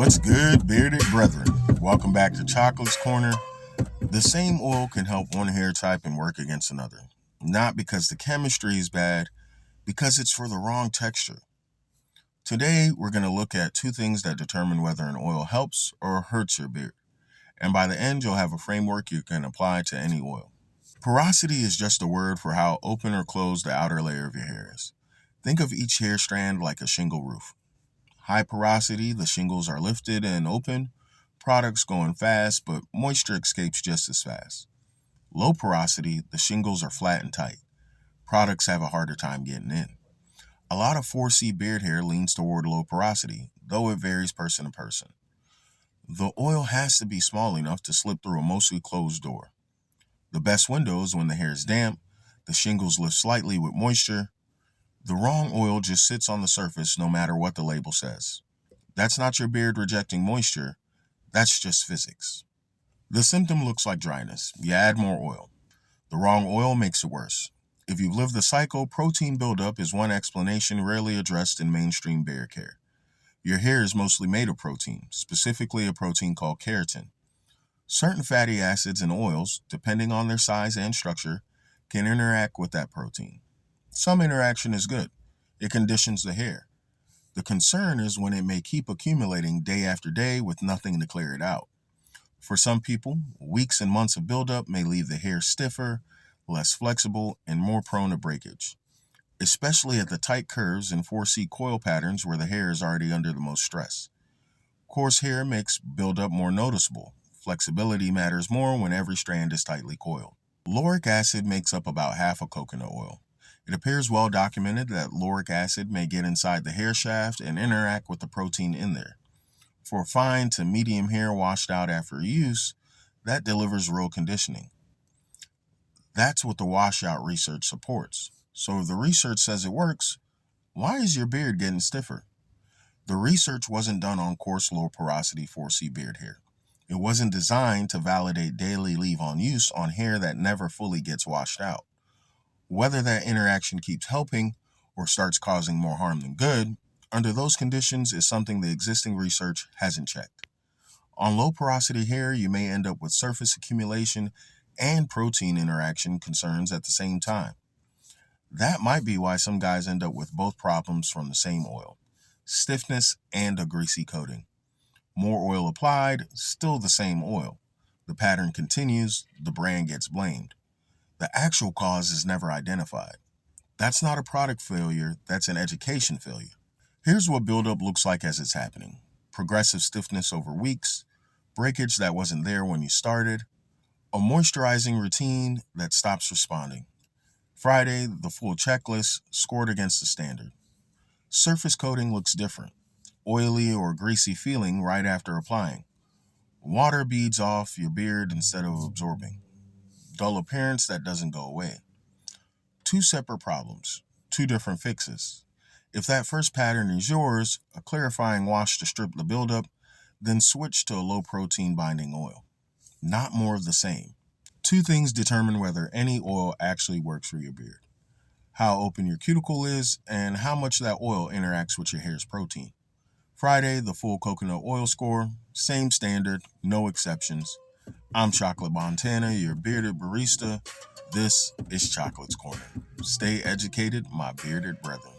What's good, bearded brethren? Welcome back to Chocolate's Corner. The same oil can help one hair type and work against another. Not because the chemistry is bad, because it's for the wrong texture. Today, we're going to look at two things that determine whether an oil helps or hurts your beard. And by the end, you'll have a framework you can apply to any oil. Porosity is just a word for how open or closed the outer layer of your hair is. Think of each hair strand like a shingle roof. High porosity, the shingles are lifted and open, products going fast, but moisture escapes just as fast. Low porosity, the shingles are flat and tight. Products have a harder time getting in. A lot of 4C beard hair leans toward low porosity, though it varies person to person. The oil has to be small enough to slip through a mostly closed door. The best window is when the hair is damp, the shingles lift slightly with moisture. The wrong oil just sits on the surface no matter what the label says. That's not your beard rejecting moisture, that's just physics. The symptom looks like dryness. You add more oil. The wrong oil makes it worse. If you've lived the cycle, protein buildup is one explanation rarely addressed in mainstream beard care. Your hair is mostly made of protein, specifically a protein called keratin. Certain fatty acids and oils, depending on their size and structure, can interact with that protein. Some interaction is good. It conditions the hair. The concern is when it may keep accumulating day after day with nothing to clear it out. For some people, weeks and months of buildup may leave the hair stiffer, less flexible, and more prone to breakage, especially at the tight curves and 4C coil patterns where the hair is already under the most stress. Coarse hair makes buildup more noticeable. Flexibility matters more when every strand is tightly coiled. Lauric acid makes up about half of coconut oil. It appears well documented that lauric acid may get inside the hair shaft and interact with the protein in there. For fine to medium hair washed out after use, that delivers real conditioning. That's what the washout research supports. So if the research says it works, why is your beard getting stiffer? The research wasn't done on coarse low porosity 4C beard hair. It wasn't designed to validate daily leave-on use on hair that never fully gets washed out. Whether that interaction keeps helping or starts causing more harm than good, under those conditions is something the existing research hasn't checked. On low porosity hair, you may end up with surface accumulation and protein interaction concerns at the same time. That might be why some guys end up with both problems from the same oil: stiffness and a greasy coating. More oil applied, still the same oil. The pattern continues, the brand gets blamed. The actual cause is never identified. That's not a product failure, that's an education failure. Here's what buildup looks like as it's happening: progressive stiffness over weeks, breakage that wasn't there when you started, a moisturizing routine that stops responding. Friday, the full checklist, scored against the standard. Surface coating looks different: oily or greasy feeling right after applying. Water beads off your beard instead of absorbing. Dull appearance that doesn't go away. Two separate problems, two different fixes. If that first pattern is yours, a clarifying wash to strip the buildup, then switch to a low protein binding oil. Not more of the same. Two things determine whether any oil actually works for your beard: how open your cuticle is and how much that oil interacts with your hair's protein. Friday, the full coconut oil score, same standard, no exceptions. I'm Chocolate Montana, your bearded barista. This is Chocolate's Corner. Stay educated, my bearded brethren.